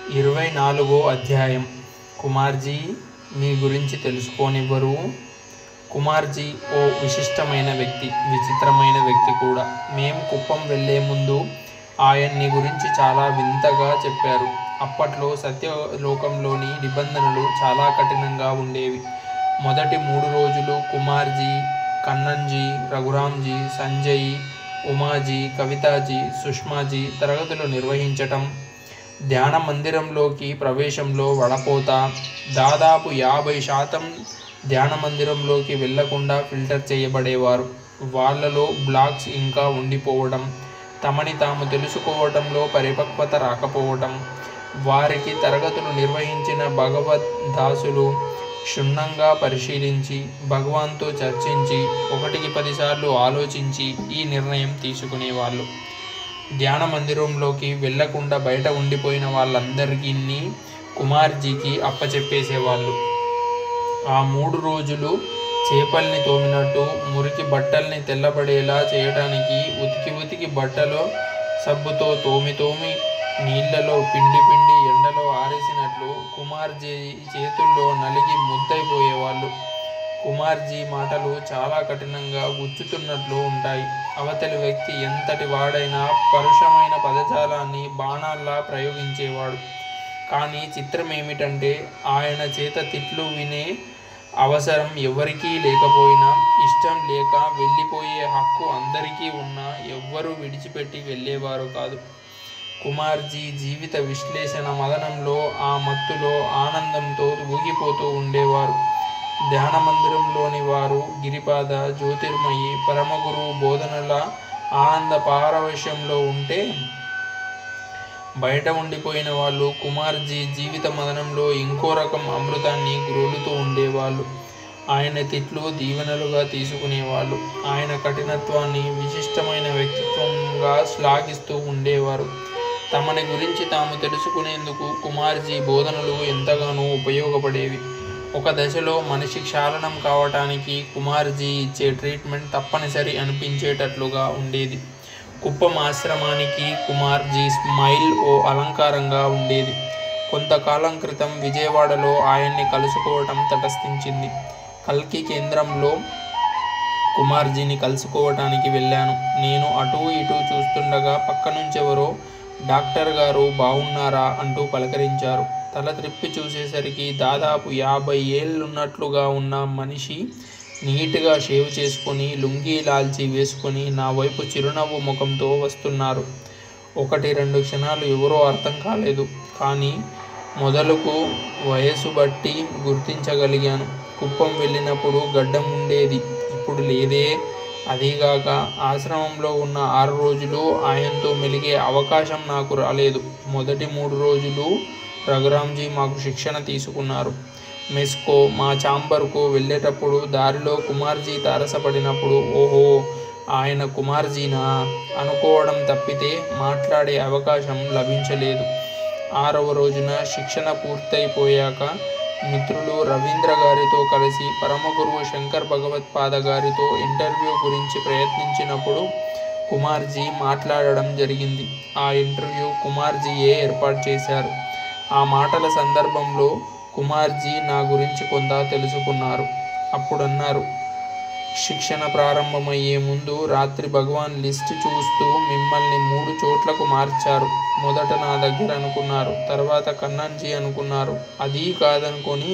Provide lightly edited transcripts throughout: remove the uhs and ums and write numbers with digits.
24వ అధ్యాయం. కుమార్జీ, మీ గురించి తెలుసుకోనివ్వరు. కుమార్జీ ఓ విశిష్టమైన వ్యక్తి, విచిత్రమైన వ్యక్తి కూడా. మేము కుప్పం వెళ్ళే ముందు ఆయన్ని గురించి చాలా వింతగా చెప్పారు. అప్పట్లో సత్యలోకంలోని నిబంధనలు చాలా కఠినంగా ఉండేవి. మొదటి 3 రోజులు కుమార్జీ, కన్నన్జీ, రఘురాంజీ, సంజయ్, ఉమాజీ, కవితాజీ, సుష్మాజీ తరగతులు నిర్వహించటం, ధ్యాన మందిరంలోకి ప్రవేశంలో వడపోత, దాదాపు 50% ధ్యాన మందిరంలోకి వెళ్లకుండా ఫిల్టర్ చేయబడేవారు. వాళ్ళలో బ్లాక్స్ ఇంకా ఉండిపోవడం, తమని తాము తెలుసుకోవటంలో పరిపక్వత రాకపోవటం, వారికి తరగతులు నిర్వహించిన భగవద్దాసులు క్షుణ్ణంగా పరిశీలించి, భగవాన్తో చర్చించి, 1కి 10 సార్లు ఆలోచించి ఈ నిర్ణయం తీసుకునేవాళ్ళు. ధ్యాన మందిరంలోకి వెళ్లకుండా బయట ఉండిపోయిన వాళ్ళందరికీ కుమార్జీకి అప్పచెప్పేసేవాళ్ళు. ఆ 3 రోజులు చేపల్ని తోమినట్టు మురికి బట్టల్ని తెల్లబడేలా చేయటానికి ఉతికి బట్టలో సబ్బుతో తోమి నీళ్లలో పిండి ఎండలో ఆరేసినట్లు కుమార్జీ చేతుల్లో నలిగి ముద్దైపోయేవాళ్ళు. కుమార్జీ మాటలు చాలా కఠినంగా గుచ్చుతున్నట్లు ఉంటాయి. అవతలి వ్యక్తి ఎంతటి వాడైనా పరుషమైన పదజాలాన్ని బాణాల్లా ప్రయోగించేవాడు. కానీ చిత్రం ఏమిటంటే, ఆయన చేత తిట్లు వినే అవసరం ఎవరికీ లేకపోయినా, ఇష్టం లేక వెళ్ళిపోయే హక్కు అందరికీ ఉన్నా ఎవ్వరూ విడిచిపెట్టి వెళ్ళేవారు కాదు. కుమార్జీ జీవిత విశ్లేషణ మదనంలో, ఆ మత్తులో ఆనందంతో ఊగిపోతూ ఉండేవారు. ధ్యాన మందిరంలోని వారు గిరిపాద, జ్యోతిర్మయి, పరమగురువు బోధనల ఆనంద పారవశ్యంలో ఉంటే, బయట ఉండిపోయిన వాళ్ళు కుమార్జీ జీవిత మదనంలో ఇంకో రకం అమృతాన్ని గ్రోలుతూ ఉండేవాళ్ళు. ఆయన తిట్లు దీవెనలుగా తీసుకునేవాళ్ళు. ఆయన కఠినత్వాన్ని విశిష్టమైన వ్యక్తిత్వంగా శ్లాఘిస్తూ ఉండేవారు. తమని గురించి తాము తెలుసుకునేందుకు కుమార్జీ బోధనలు ఎంతగానో ఉపయోగపడేవి. ఒక దశలో మనిషి క్షాళనం కావటానికి కుమార్జీ ఇచ్చే ట్రీట్మెంట్ తప్పనిసరి అనిపించేటట్లుగా ఉండేది. కుప్పం ఆశ్రమానికి కుమార్జీ స్మైల్ ఓ అలంకారంగా ఉండేది. కొంతకాలం క్రితం విజయవాడలో ఆయన్ని కలుసుకోవటం తటస్థించింది. కల్కి కేంద్రంలో కుమార్జీని కలుసుకోవటానికి వెళ్ళాను. నేను అటూ ఇటూ చూస్తుండగా పక్కనుంచెవరో డాక్టర్ గారు బావున్నారా అంటూ పలకరించారు. తల త్రిప్పి చూసేసరికి దాదాపు 50 ఏళ్ళున్నట్లుగా ఉన్న మనిషి నీట్గా షేవ్ చేసుకొని, లుంగీ లాల్చీ వేసుకొని నా వైపు చిరునవ్వు ముఖంతో వస్తున్నారు. 1-2 క్షణాలు ఎవరో అర్థం కాలేదు. కానీ మొదలుకు వయసు బట్టి గుర్తించగలిగాను. కుప్పం వెళ్ళినప్పుడు గడ్డం ఉండేది, ఇప్పుడు లేదే. అదీగాక ఆశ్రమంలో ఉన్న 6 రోజులు ఆయనతో మెలిగే అవకాశం నాకు రాలేదు. మొదటి 3 రోజులు రఘురాంజీ మాకు శిక్షణ తీసుకున్నారు. మెస్కో, మా ఛాంబర్కు వెళ్ళేటప్పుడు దారిలో కుమార్జీ తారసపడినప్పుడు ఓహో ఆయన కుమార్జీనా అనుకోవడం తప్పితే మాట్లాడే అవకాశం లభించలేదు. 6వ రోజున శిక్షణ పూర్తయిపోయాక మిత్రులు రవీంద్ర గారితో కలిసి పరమగురువు శంకర్ భగవత్పాద గారితో ఇంటర్వ్యూ గురించి ప్రయత్నించినప్పుడు కుమార్జీ మాట్లాడడం జరిగింది. ఆ ఇంటర్వ్యూ కుమార్జీయే ఏర్పాటు చేశారు. ఆ మాటల సందర్భంలో కుమార్జీ నా గురించి కొంత తెలుసుకున్నారు. అప్పుడన్నారు, శిక్షణ ప్రారంభమయ్యే ముందు రాత్రి భగవాన్ లిస్ట్ చూస్తూ మిమ్మల్ని 3 చోట్లకు మార్చారు. మొదట నా దగ్గర అనుకున్నారు, తర్వాత కన్నన్జీ అనుకున్నారు. అదీ కాదనుకొని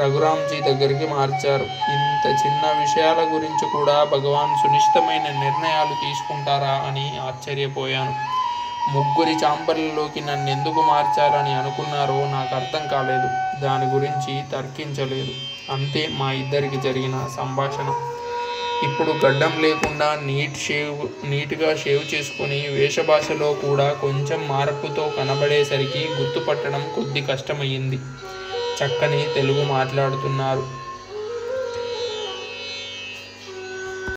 రఘురాంజీ దగ్గరికి మార్చారు. ఇంత చిన్న విషయాల గురించి కూడా భగవాన్ సునిశ్చితమైన నిర్ణయాలు తీసుకుంటారా అని ఆశ్చర్యపోయాను. 3 ఛాంబర్లలోకి నన్నెందుకు మార్చాలని అనుకున్నారో నాకు అర్థం కాలేదు. దాని గురించి తర్కించలేదు. అంతే మా ఇద్దరికి జరిగిన సంభాషణ. ఇప్పుడు గడ్డం లేకుండా నీట్గా షేవ్ చేసుకొని వేషభాషలో కూడా కొంచెం మార్పుతో కనబడేసరికి గుర్తుపట్టడం కొద్ది కష్టమయ్యింది. చక్కని తెలుగు మాట్లాడుతున్నారు.